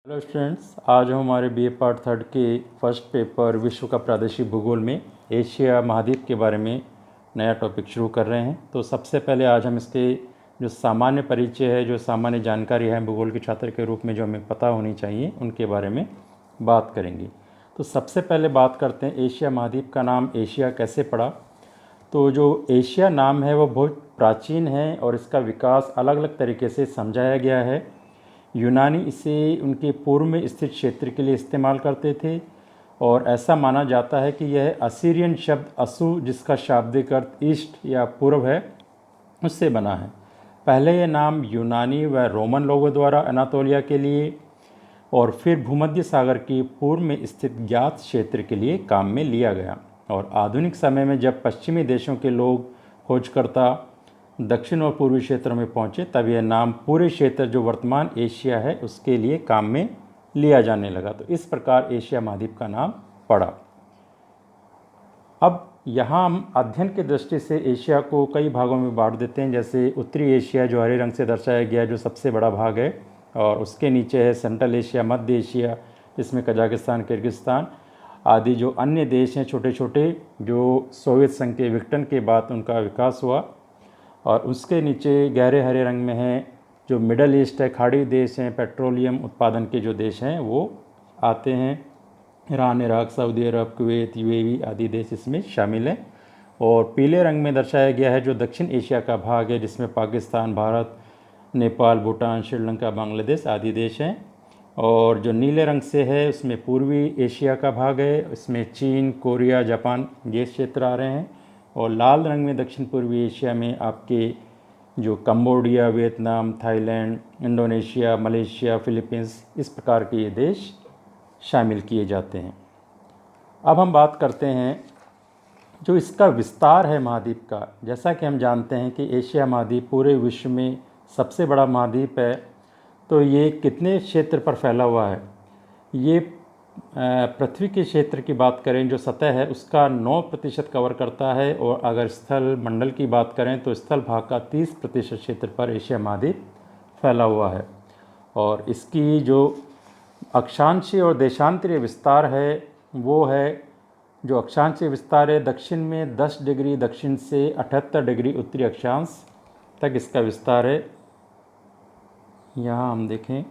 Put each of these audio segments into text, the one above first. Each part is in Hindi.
हेलो स्टूडेंट्स, आज हम हमारे बीए पार्ट थर्ड के फर्स्ट पेपर विश्व का प्रादेशिक भूगोल में एशिया महाद्वीप के बारे में नया टॉपिक शुरू कर रहे हैं। तो सबसे पहले आज हम इसके जो सामान्य परिचय है, जो सामान्य जानकारी है भूगोल के छात्र के रूप में जो हमें पता होनी चाहिए, उनके बारे में बात करेंगे। तो सबसे पहले बात करते हैं एशिया महाद्वीप का नाम एशिया कैसे पड़ा। तो जो एशिया नाम है वो बहुत प्राचीन है और इसका विकास अलग अलग तरीके से समझाया गया है। यूनानी इसे उनके पूर्व में स्थित क्षेत्र के लिए इस्तेमाल करते थे और ऐसा माना जाता है कि यह असीरियन शब्द असु, जिसका शाब्दिक अर्थ ईस्ट या पूर्व है, उससे बना है। पहले यह नाम यूनानी व रोमन लोगों द्वारा अनातोलिया के लिए और फिर भूमध्य सागर के पूर्व में स्थित ज्ञात क्षेत्र के लिए काम में लिया गया। और आधुनिक समय में जब पश्चिमी देशों के लोग खोजकर्ता दक्षिण और पूर्वी क्षेत्रों में पहुंचे, तब यह नाम पूरे क्षेत्र जो वर्तमान एशिया है उसके लिए काम में लिया जाने लगा। तो इस प्रकार एशिया महाद्वीप का नाम पड़ा। अब यहाँ हम अध्ययन की दृष्टि से एशिया को कई भागों में बांट देते हैं। जैसे उत्तरी एशिया जो हरे रंग से दर्शाया गया है, जो सबसे बड़ा भाग है, और उसके नीचे है सेंट्रल एशिया, मध्य एशिया, जिसमें कजाकिस्तान, किर्गिस्तान आदि जो अन्य देश हैं छोटे छोटे, जो सोवियत संघ के विघटन के बाद उनका विकास हुआ। और उसके नीचे गहरे हरे रंग में है जो मिडल ईस्ट है, खाड़ी देश हैं, पेट्रोलियम उत्पादन के जो देश हैं वो आते हैं। ईरान, इराक, सऊदी अरब, कुवैत, यूएई आदि देश इसमें शामिल हैं। और पीले रंग में दर्शाया गया है जो दक्षिण एशिया का भाग है, जिसमें पाकिस्तान, भारत, नेपाल, भूटान, श्रीलंका, बांग्लादेश आदि देश हैं। और जो नीले रंग से है उसमें पूर्वी एशिया का भाग है, इसमें चीन, कोरिया, जापान ये क्षेत्र आ रहे हैं। और लाल रंग में दक्षिण पूर्वी एशिया में आपके जो Cambodia, Vietnam, Thailand, Indonesia, Malaysia, Philippines, इस प्रकार के ये देश शामिल किए जाते हैं। अब हम बात करते हैं जो इसका विस्तार है महाद्वीप का। जैसा कि हम जानते हैं कि एशिया महाद्वीप पूरे विश्व में सबसे बड़ा महाद्वीप है। तो ये कितने क्षेत्र पर फैला हुआ है? ये पृथ्वी के क्षेत्र की बात करें, जो सतह है उसका 9% कवर करता है। और अगर स्थल मंडल की बात करें तो स्थल भाग का 30% क्षेत्र पर एशिया महाद्वीप फैला हुआ है। और इसकी जो अक्षांशीय और देशांतरीय विस्तार है वो है, जो अक्षांशीय विस्तार है दक्षिण में 10 डिग्री दक्षिण से 78 डिग्री उत्तरी अक्षांश तक इसका विस्तार है। यहाँ हम देखें,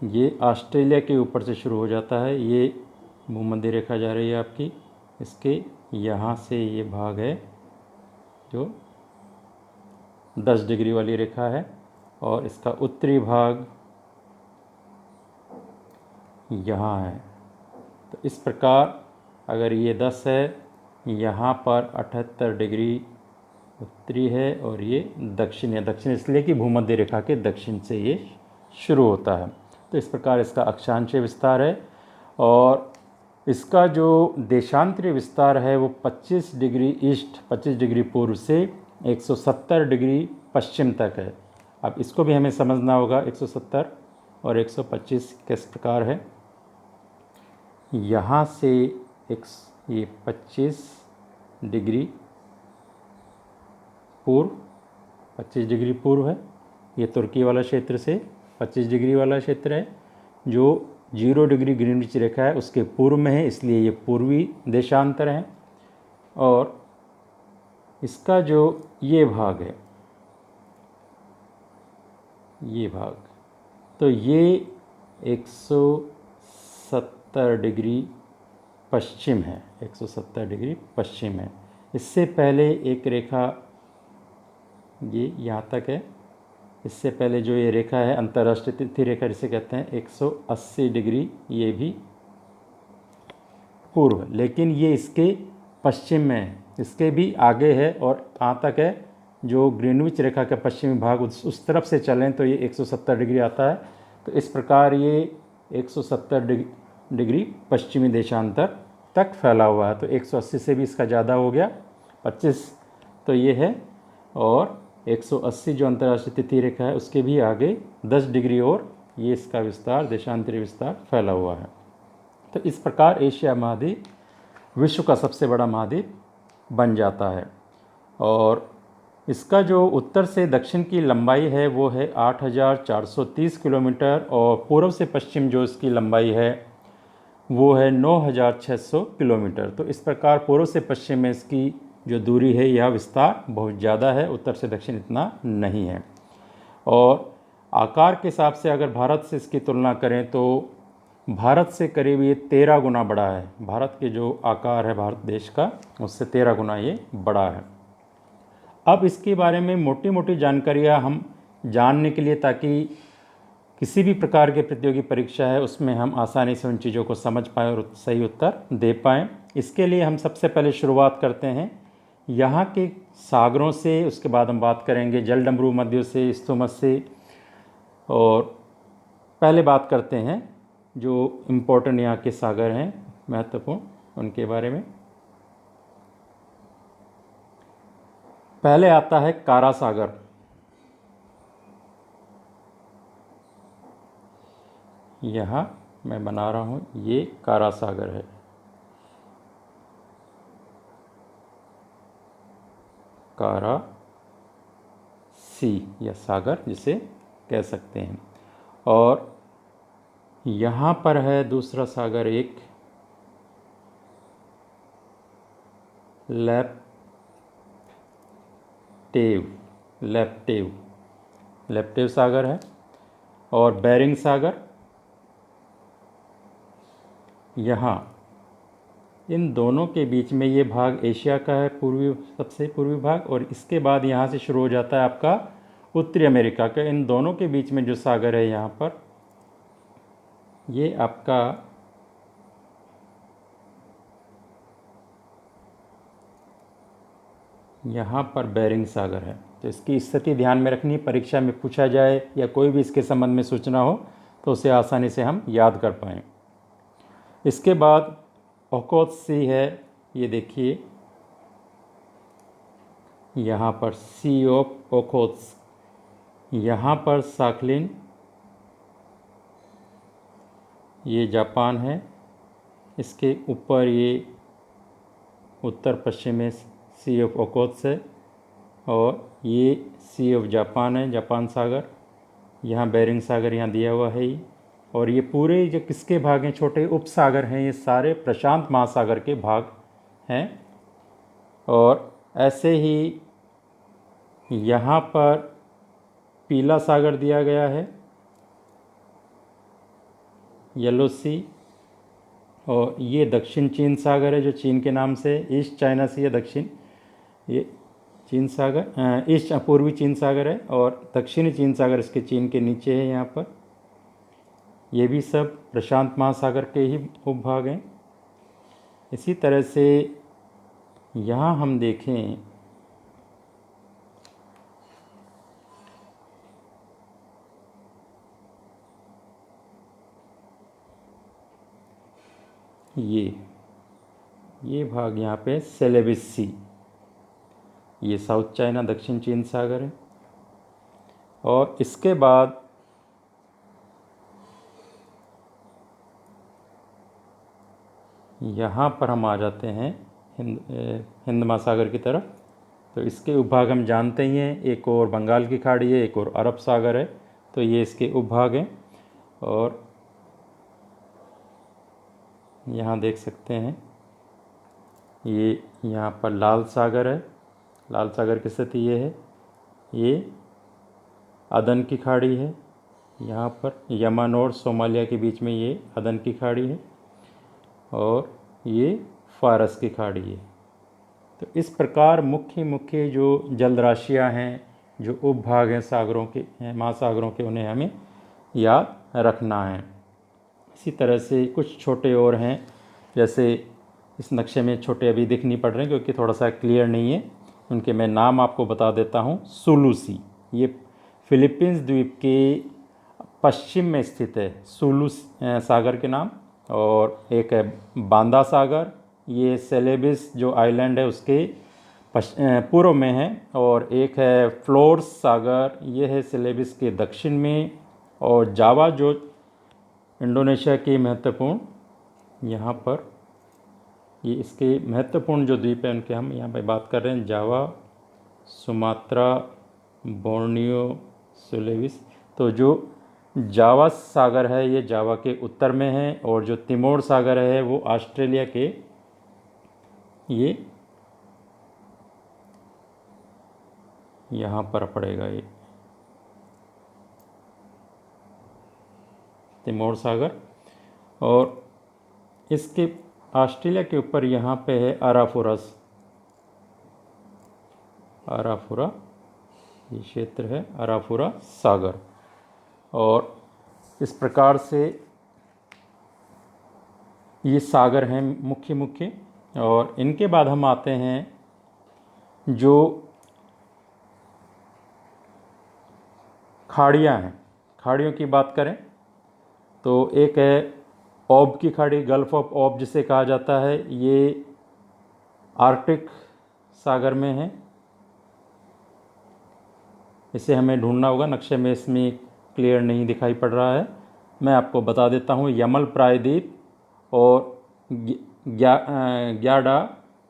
ये ऑस्ट्रेलिया के ऊपर से शुरू हो जाता है। ये भूमध्य रेखा जा रही है आपकी, इसके यहाँ से ये भाग है जो 10 डिग्री वाली रेखा है। और इसका उत्तरी भाग यहाँ है। तो इस प्रकार अगर ये 10 है, यहाँ पर 78 डिग्री उत्तरी है और ये दक्षिण है। दक्षिण इसलिए कि भूमध्य रेखा के दक्षिण से ये शुरू होता है। तो इस प्रकार इसका अक्षांशीय विस्तार है। और इसका जो देशांतरीय विस्तार है वो 25 डिग्री ईस्ट, 25 डिग्री पूर्व से 170 डिग्री पश्चिम तक है। अब इसको भी हमें समझना होगा, 170 और 125 किस प्रकार है। यहाँ से ये 25 डिग्री पूर्व, 25 डिग्री पूर्व है। ये तुर्की वाला क्षेत्र से 25 डिग्री वाला क्षेत्र है, जो 0 डिग्री ग्रीनविच रेखा है उसके पूर्व में है, इसलिए ये पूर्वी देशांतर है। और इसका जो ये भाग है, ये भाग, तो ये 170 डिग्री पश्चिम है, 170 डिग्री पश्चिम है। इससे पहले एक रेखा ये यहाँ तक है। इससे पहले जो ये रेखा है अंतर्राष्ट्रीय तिथि रेखा जिसे कहते हैं, 180 डिग्री ये भी पूर्व, लेकिन ये इसके पश्चिम में है, इसके भी आगे है। और कहाँ तक है, जो ग्रीनविच रेखा का पश्चिमी भाग उस तरफ से चलें तो ये 170 डिग्री आता है। तो इस प्रकार ये 170 डिग्री पश्चिमी देशांतर तक फैला हुआ है। तो 180 से भी इसका ज़्यादा हो गया, 25 तो ये है। और 180 जो अंतर्राष्ट्रीय तिथि रेखा है उसके भी आगे 10 डिग्री और ये इसका विस्तार, देशांतरीय विस्तार फैला हुआ है। तो इस प्रकार एशिया महाद्वीप विश्व का सबसे बड़ा महाद्वीप बन जाता है। और इसका जो उत्तर से दक्षिण की लंबाई है वो है 8,430 किलोमीटर और पूर्व से पश्चिम जो इसकी लंबाई है वो है 9,600 किलोमीटर। तो इस प्रकार पूर्व से पश्चिम में इसकी जो दूरी है यह विस्तार बहुत ज़्यादा है, उत्तर से दक्षिण इतना नहीं है। और आकार के हिसाब से अगर भारत से इसकी तुलना करें तो भारत से करीब ये 13 गुना बड़ा है। भारत के जो आकार है भारत देश का उससे 13 गुना ये बड़ा है। अब इसके बारे में मोटी मोटी जानकारियाँ हम जानने के लिए, ताकि किसी भी प्रकार के प्रतियोगी परीक्षा है उसमें हम आसानी से उन चीज़ों को समझ पाएँ और सही उत्तर दे पाएँ, इसके लिए हम सबसे पहले शुरुआत करते हैं यहाँ के सागरों से। उसके बाद हम बात करेंगे जलडमरू मध्यों से, स्थूमस से, और पहले बात करते हैं जो इम्पोर्टेंट यहाँ के सागर हैं महत्वपूर्ण उनके बारे में। पहले आता है कारा सागर। यहाँ मैं बना रहा हूँ, ये कारा सागर है। कारा सी या सागर जिसे कह सकते हैं। और यहाँ पर है दूसरा सागर एक लेप्टेव सागर है। और बेरिंग सागर यहाँ, इन दोनों के बीच में ये भाग एशिया का है, सबसे पूर्वी भाग, और इसके बाद यहाँ से शुरू हो जाता है आपका उत्तरी अमेरिका का। इन दोनों के बीच में जो सागर है यहाँ पर, ये आपका यहाँ पर बेरिंग सागर है। तो इसकी स्थिति ध्यान में रखनी, परीक्षा में पूछा जाए या कोई भी इसके संबंध में सूचना हो तो उसे आसानी से हम याद कर पाएँ। इसके बाद ओखोत्स्क सी है, ये देखिए यहाँ पर सी ऑफ ओखोत्स्क। यहाँ पर साखलिन, ये जापान है। इसके ऊपर ये उत्तर पश्चिम में सी ऑफ ओखोत्स्क है, और ये सी ऑफ जापान है, जापान सागर। यहाँ बेरिंग सागर यहाँ दिया हुआ है ही। और ये पूरे जो किसके भाग हैं, छोटे उपसागर हैं, ये सारे प्रशांत महासागर के भाग हैं। और ऐसे ही यहाँ पर पीला सागर दिया गया है, येलो सी। और ये दक्षिण चीन सागर है जो चीन के नाम से, ईस्ट चाइना सी है दक्षिण, ये चीन सागर, ईस्ट पूर्वी चीन सागर है। और दक्षिणी चीन सागर इसके चीन के नीचे है यहाँ पर। ये भी सब प्रशांत महासागर के ही उपभाग हैं। इसी तरह से यहाँ हम देखें, ये भाग यहाँ पे सेलेबिस सी, ये साउथ चाइना दक्षिण चीन सागर है। और इसके बाद यहाँ पर हम आ जाते हैं हिंद महासागर की तरफ। तो इसके उपभाग हम जानते ही हैं, एक और बंगाल की खाड़ी है, एक और अरब सागर है। तो ये इसके उपभाग हैं। और यहाँ देख सकते हैं, ये यहाँ पर लाल सागर है। लाल सागर की स्थिति ये है, ये अदन की खाड़ी है। यहाँ पर यमन और सोमालिया के बीच में ये अदन की खाड़ी है, और ये फारस की खाड़ी है। तो इस प्रकार मुख्य जो जलराशियाँ हैं, जो उपभाग हैं सागरों के, महासागरों के, उन्हें हमें याद रखना है। इसी तरह से कुछ छोटे और हैं, जैसे इस नक्शे में छोटे अभी दिख नहीं पड़ रहे हैं क्योंकि थोड़ा सा क्लियर नहीं है, उनके मैं नाम आपको बता देता हूँ। सुलू सी, ये फिलीपींस द्वीप के पश्चिम में स्थित है, सुलू सागर के नाम। और एक है बांदा सागर, ये सेलेबिस जो आइलैंड है उसके पूर्व में है। और एक है फ्लोर्स सागर, ये है सेलेबिस के दक्षिण में। और जावा जो इंडोनेशिया की महत्वपूर्ण, यहाँ पर ये इसके महत्वपूर्ण जो द्वीप है उनके हम यहाँ पे बात कर रहे हैं, जावा सुमात्रा, बोर्नियो, सुलेविस। तो जो जावा सागर है ये जावा के उत्तर में है, और जो तिमोर सागर है वो ऑस्ट्रेलिया के ये यहाँ पर पड़ेगा, ये तिमोर सागर। और इसके ऑस्ट्रेलिया के ऊपर यहाँ पे है अराफोरस, अराफुरा ये क्षेत्र है, अराफुरा सागर। और इस प्रकार से ये सागर हैं मुख्य मुख्य। और इनके बाद हम आते हैं जो खाड़ियाँ हैं, खाड़ियों की बात करें तो एक है ओब की खाड़ी, गल्फ ऑफ ओब जिसे कहा जाता है, ये आर्कटिक सागर में है। इसे हमें ढूंढना होगा, नक्शे में इसमें क्लियर नहीं दिखाई पड़ रहा है, मैं आपको बता देता हूँ। यमल प्रायद्वीप और ग्याडा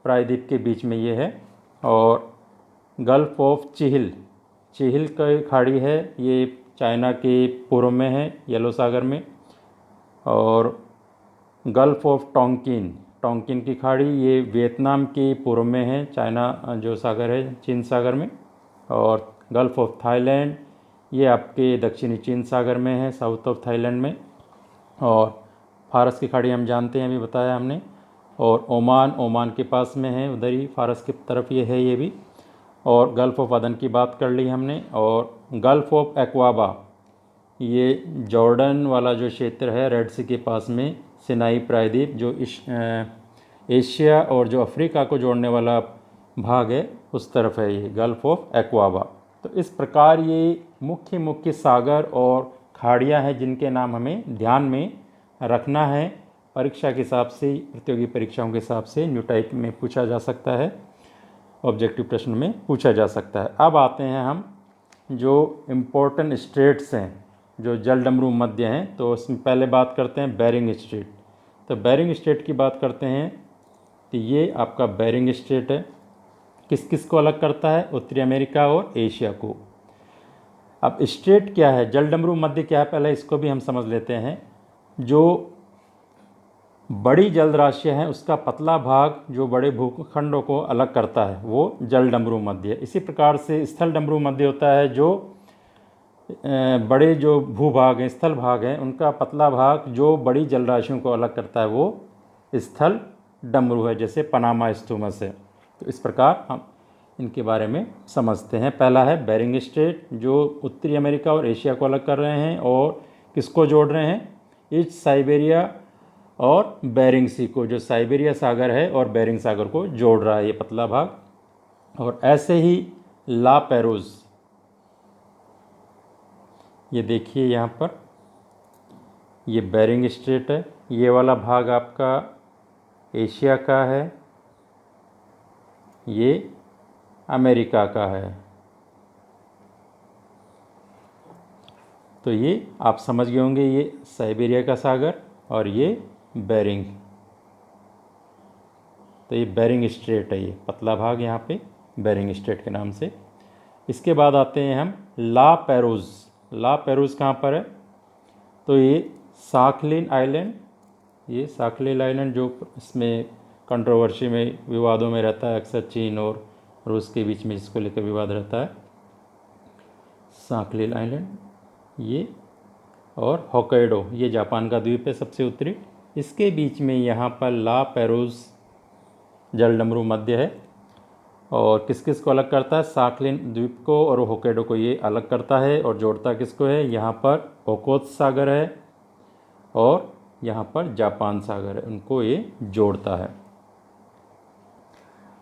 प्रायद्वीप के बीच में ये है। और गल्फ ऑफ चिहिल, चिहिल की खाड़ी है, ये चाइना के पूर्व में है, येलो सागर में। और गल्फ ऑफ टोंकिन, टोंकिन की खाड़ी ये वियतनाम के पूर्व में है, चाइना जो सागर है चीन सागर में। और गल्फ ऑफ थाईलैंड ये आपके दक्षिणी चीन सागर में है, साउथ ऑफ थाईलैंड में। और फारस की खाड़ी हम जानते हैं, अभी बताया हमने। और ओमान, ओमान के पास में है, उधर ही फारस की तरफ ये है ये भी। और गल्फ ऑफ अदन की बात कर ली हमने। और गल्फ ऑफ एक्वाबा ये जॉर्डन वाला जो क्षेत्र है रेड सी के पास में, सिनाई प्रायद्वीप जो एशिया और जो अफ्रीका को जोड़ने वाला भाग है उस तरफ है ये गल्फ ऑफ एक्वाबा। तो इस प्रकार ये मुख्य मुख्य सागर और खाड़ियाँ हैं जिनके नाम हमें ध्यान में रखना है। परीक्षा के हिसाब से, प्रतियोगी परीक्षाओं के हिसाब से न्यू टाइप में पूछा जा सकता है, ऑब्जेक्टिव प्रश्न में पूछा जा सकता है। अब आते हैं हम जो इम्पोर्टेंट स्टेट्स हैं जो जलडमरू मध्य हैं, तो उसमें पहले बात करते हैं बेरिंग स्ट्रेट। तो बेरिंग स्ट्रेट की बात करते हैं तो ये आपका बेरिंग स्ट्रेट है, किस किस को अलग करता है, उत्तरी अमेरिका और एशिया को। अब स्ट्रेट क्या है, जलडमरू मध्य क्या है, पहले इसको भी हम समझ लेते हैं। जो बड़ी जलराशियाँ हैं उसका पतला भाग जो बड़े भूखंडों को अलग करता है वो जलडमरू मध्य है। इसी प्रकार से स्थल डमरू मध्य होता है, जो बड़े जो भूभाग हैं, स्थल भाग हैं, उनका पतला भाग जो बड़ी जलराशियों को अलग करता है वो स्थल डमरू है, जैसे पनामा स्टूमस है। तो इस प्रकार हम इनके बारे में समझते हैं। पहला है बेरिंग स्ट्रेट जो उत्तरी अमेरिका और एशिया को अलग कर रहे हैं और किसको जोड़ रहे हैं, ईस्ट साइबेरिया और बेरिंग सी को, जो साइबेरिया सागर है और बेरिंग सागर को जोड़ रहा है ये पतला भाग। और ऐसे ही ला पेरोज, ये देखिए यहाँ पर ये बेरिंग स्ट्रेट है, ये वाला भाग आपका एशिया का है, ये अमेरिका का है। तो ये आप समझ गए होंगे, ये साइबेरिया का सागर और ये बेरिंग। तो ये बेरिंग स्ट्रेट है, ये पतला भाग यहाँ पे बेरिंग स्ट्रेट के नाम से। इसके बाद आते हैं हम ला पेरोज। ला पेरोज कहाँ पर है, तो ये साखलिन आइलैंड, ये साखलिन आइलैंड जो इसमें कंट्रोवर्सी में, विवादों में रहता है अक्सर, चीन और रूस के बीच में जिसको लेकर विवाद रहता है, साखलिन आइलैंड ये। और होक्काइडो ये जापान का द्वीप है सबसे उत्तरी, इसके बीच में यहाँ पर ला पेरोज जलडमरू मध्य है। और किस किस को अलग करता है, साखलिन द्वीप को और होक्काइडो को ये अलग करता है। और जोड़ता किसको है, यहाँ पर ओखोत्सु सागर है और यहाँ पर जापान सागर है, उनको ये जोड़ता है।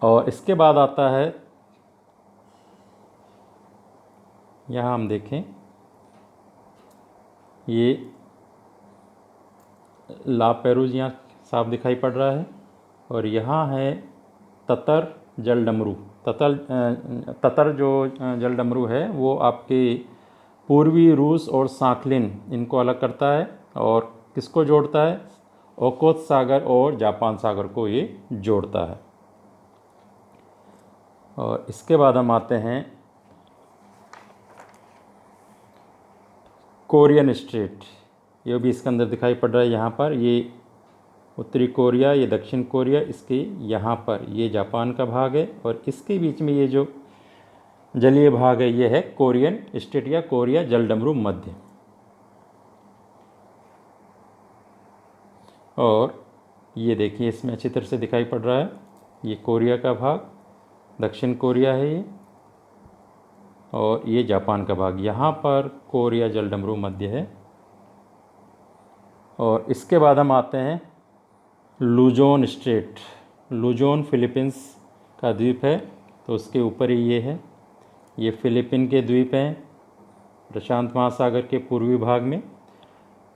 और इसके बाद आता है, यहाँ हम देखें ये ला पेरोज यहाँ साफ दिखाई पड़ रहा है। और यहाँ है ततर जलडमरू। ततर जो जलडमरू है वो आपके पूर्वी रूस और साखलिन इनको अलग करता है। और किसको जोड़ता है, ओखोत्सु सागर और जापान सागर को ये जोड़ता है। और इसके बाद हम आते हैं कोरियन स्ट्रेट, ये भी इसके अंदर दिखाई पड़ रहा है। यहाँ पर ये उत्तरी कोरिया, ये दक्षिण कोरिया, इसके यहाँ पर ये जापान का भाग है, और इसके बीच में ये जो जलीय भाग है ये है कोरियन स्ट्रेट या कोरिया जलडमरू मध्य। और ये देखिए इसमें अच्छी तरह से दिखाई पड़ रहा है, ये कोरिया का भाग, दक्षिण कोरिया है ये, और ये जापान का भाग, यहाँ पर कोरिया जलडमरू मध्य है। और इसके बाद हम आते हैं लुजोन स्ट्रेट। लुजोन फिलीपींस का द्वीप है, तो उसके ऊपर ही ये है। ये फिलीपीन के द्वीप हैं प्रशांत महासागर के पूर्वी भाग में,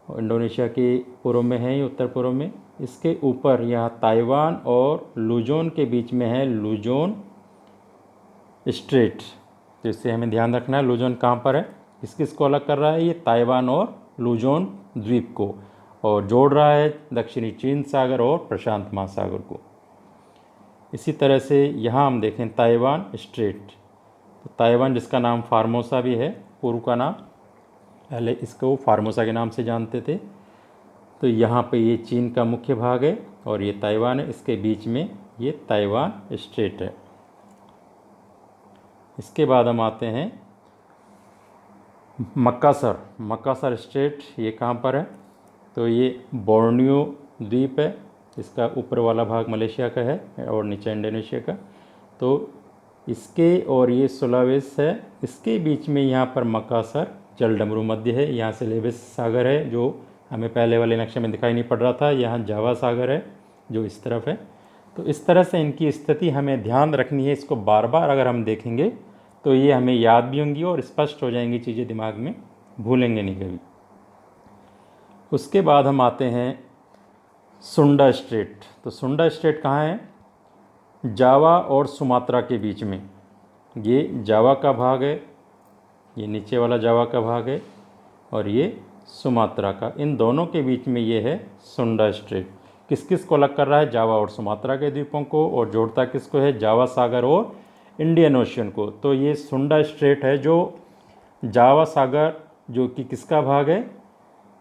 और इंडोनेशिया के पूर्व में है, ये उत्तर पूर्व में। इसके ऊपर यहाँ ताइवान और लुजोन के बीच में है लुजोन स्ट्रेट। तो इससे हमें ध्यान रखना है लुजोन कहाँ पर है, किस किस को अलग कर रहा है, ये ताइवान और लुजोन द्वीप को, और जोड़ रहा है दक्षिणी चीन सागर और प्रशांत महासागर को। इसी तरह से यहाँ हम देखें ताइवान स्ट्रेट, तो ताइवान जिसका नाम फार्मोसा भी है, पूर्व का नाम, पहले इसको फार्मोसा के नाम से जानते थे। तो यहाँ पे ये चीन का मुख्य भाग है और ये ताइवान है, इसके बीच में ये ताइवान स्ट्रेट है। इसके बाद हम आते हैं मक्कासर स्ट्रेट, ये कहाँ पर है, तो ये बोर्नियो द्वीप है, इसका ऊपर वाला भाग मलेशिया का है और नीचे इंडोनेशिया का। तो इसके और ये सुलावेस है, इसके बीच में यहाँ पर मक्कासर जलडमरू मध्य है। यहाँ से लेवेस सागर है जो हमें पहले वाले नक्शे में दिखाई नहीं पड़ रहा था, यहाँ जावा सागर है जो इस तरफ है। तो इस तरह से इनकी स्थिति हमें ध्यान रखनी है, इसको बार बार अगर हम देखेंगे तो ये हमें याद भी होंगी और स्पष्ट हो जाएंगी चीज़ें दिमाग में, भूलेंगे नहीं कभी। उसके बाद हम आते हैं सुंडा स्ट्रेट। तो सुंडा स्ट्रेट कहाँ है, जावा और सुमात्रा के बीच में। ये जावा का भाग है, ये नीचे वाला जावा का भाग है, और ये सुमात्रा का, इन दोनों के बीच में ये है सुंडा स्ट्रेट। किस किस को अलग कर रहा है, जावा और सुमात्रा के द्वीपों को, और जोड़ता किसको है, जावा सागर और इंडियन ओशियन को। तो ये सुंडा स्ट्रेट है जो जावा सागर जो कि किसका भाग है,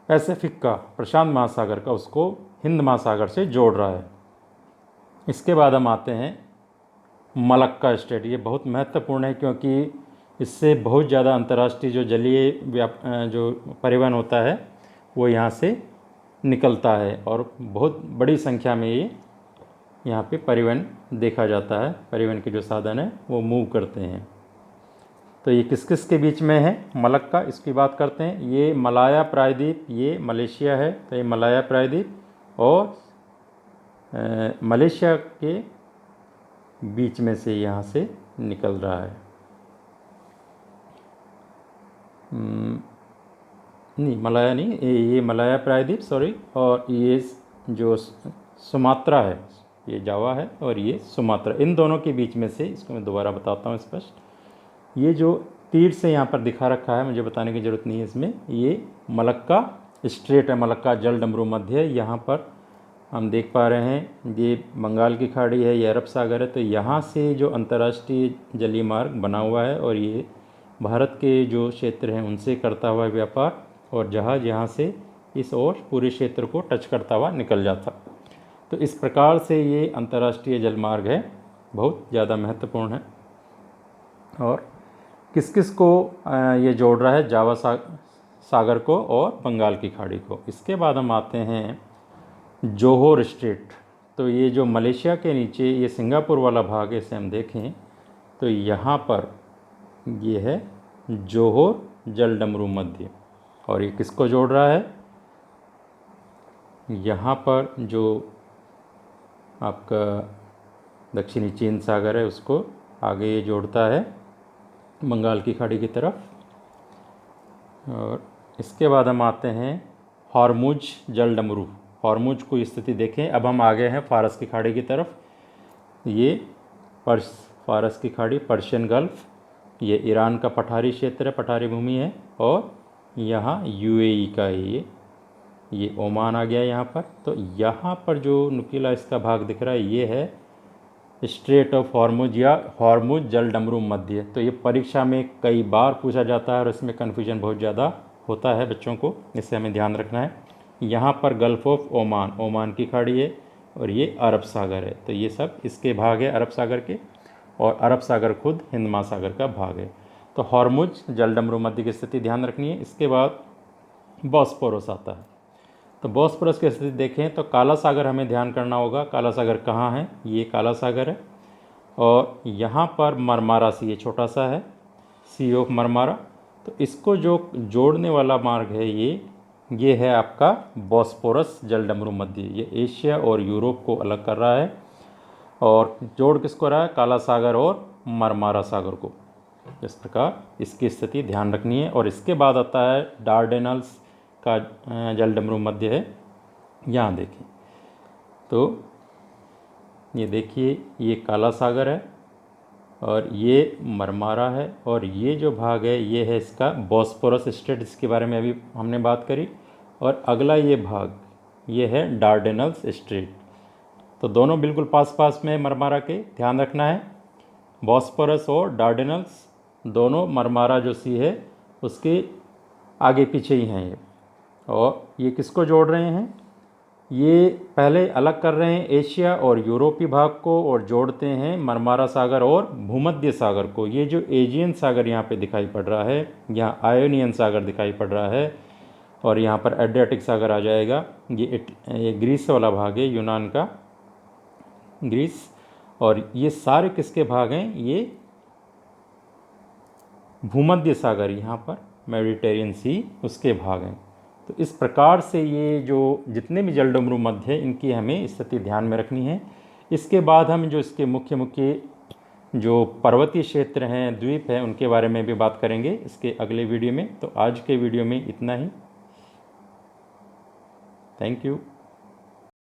पैसिफिक का, प्रशांत महासागर का, उसको हिंद महासागर से जोड़ रहा है। इसके बाद हम आते हैं मलक्का स्ट्रेट। ये बहुत महत्वपूर्ण है क्योंकि इससे बहुत ज़्यादा अंतर्राष्ट्रीय जो जलीय जो परिवहन होता है वो यहाँ से निकलता है, और बहुत बड़ी संख्या में ये यहाँ पे परिवहन देखा जाता है, परिवहन के जो साधन है वो मूव करते हैं। तो ये किस किस के बीच में है मलक्का, इसकी बात करते हैं। ये मलाया प्रायद्वीप, ये मलेशिया है, तो ये मलाया प्रायद्वीप और मलेशिया के बीच में से यहाँ से निकल रहा है। नहीं, मलाया नहीं, ये मलाया प्रायद्वीप, सॉरी, और ये जो सुमात्रा है, ये जावा है और ये सुमात्रा, इन दोनों के बीच में से, इसको मैं दोबारा बताता हूँ स्पष्ट। ये जो तीर से यहाँ पर दिखा रखा है, मुझे बताने की ज़रूरत नहीं है इसमें, ये मलक्का स्ट्रेट है, मलक्का जलडमरू मध्य है। यहाँ पर हम देख पा रहे हैं ये बंगाल की खाड़ी है, ये अरब सागर है। तो यहाँ से जो अंतर्राष्ट्रीय जलीय मार्ग बना हुआ है, और ये भारत के जो क्षेत्र हैं उनसे करता हुआ व्यापार, और जहाज़ यहाँ से इस ओर पूरे क्षेत्र को टच करता हुआ निकल जाता। तो इस प्रकार से ये अंतर्राष्ट्रीय जलमार्ग है, बहुत ज़्यादा महत्वपूर्ण है। और किस किस को ये जोड़ रहा है, जावा सागर को और बंगाल की खाड़ी को। इसके बाद हम आते हैं जोहोर स्ट्रेट। तो ये जो मलेशिया के नीचे ये सिंगापुर वाला भाग है, इसे हम देखें तो यहाँ पर ये है जोहोर जलडमरू मध्य, और ये किसको जोड़ रहा है, यहाँ पर जो आपका दक्षिणी चीन सागर है उसको आगे ये जोड़ता है बंगाल की खाड़ी की तरफ। और इसके बाद हम आते हैं हॉर्मुज जलडमरू। हॉर्मुज को स्थिति देखें, अब हम आ गए हैं फारस की खाड़ी की तरफ। ये फारस की खाड़ी, पर्शियन गल्फ, ये ईरान का पठारी क्षेत्र है, पठारी भूमि है, और यहाँ यूएई का है, ये ओमान आ गया यहाँ पर। तो यहाँ पर जो नुकीला इसका भाग दिख रहा है ये है स्ट्रेट ऑफ हॉर्मुज या हॉर्मुज जलडमरू मध्य। तो ये परीक्षा में कई बार पूछा जाता है और इसमें कन्फ्यूजन बहुत ज़्यादा होता है बच्चों को, इससे हमें ध्यान रखना है। यहाँ पर गल्फ़ ऑफ ओमान, ओमान की खाड़ी है और ये अरब सागर है। तो ये सब इसके भाग है अरब सागर के, और अरब सागर खुद हिंद महासागर का भाग है। तो हॉर्मुज जलडमरू मध्य की स्थिति ध्यान रखनी है। इसके बाद बॉस्फोरस आता है। तो बॉस्फोरस की स्थिति देखें तो काला सागर हमें ध्यान करना होगा। काला सागर कहाँ है? ये काला सागर है, और यहाँ पर मरमारा सी, ये छोटा सा है, सी ऑफ मरमारा। तो इसको जो जोड़ने वाला मार्ग है ये है आपका बॉस्फोरस जलडमरू मध्य। ये एशिया और यूरोप को अलग कर रहा है, और जोड़ किसको रहा है? काला सागर और मरमारा सागर को। इस प्रकार इसकी स्थिति ध्यान रखनी है। और इसके बाद आता है डार्डेनल्स का जलडमरू मध्य है। यहाँ देखिए, तो ये देखिए, ये काला सागर है और ये मरमारा है, और ये जो भाग है ये है इसका बॉस्फोरस स्ट्रेट, जिसके बारे में अभी हमने बात करी। और अगला ये भाग ये है डार्डेनल्स स्ट्रेट। तो दोनों बिल्कुल पास पास में मरमारा के, ध्यान रखना है। बॉस्फोरस और डार्डेनल्स दोनों मरमारा जो सी है उसके आगे पीछे ही हैं ये। और ये किसको जोड़ रहे हैं? ये पहले अलग कर रहे हैं एशिया और यूरोपीय भाग को, और जोड़ते हैं मरमारा सागर और भूमध्य सागर को। ये जो एजियन सागर यहाँ पे दिखाई पड़ रहा है, यहाँ आयोनियन सागर दिखाई पड़ रहा है, और यहाँ पर एड्रियाटिक सागर आ जाएगा। ये ग्रीस वाला भाग है, यूनान का ग्रीस। और ये सारे किसके भाग हैं? ये भूमध्य सागर, यहाँ पर मेडिटेरियन सी, उसके भाग हैं। तो इस प्रकार से ये जो जितने भी जलडमरू मध्य है इनकी हमें स्थिति ध्यान में रखनी है। इसके बाद हम जो इसके मुख्य मुख्य जो पर्वतीय क्षेत्र हैं, द्वीप हैं, उनके बारे में भी बात करेंगे इसके अगले वीडियो में। तो आज के वीडियो में इतना ही। Thank you.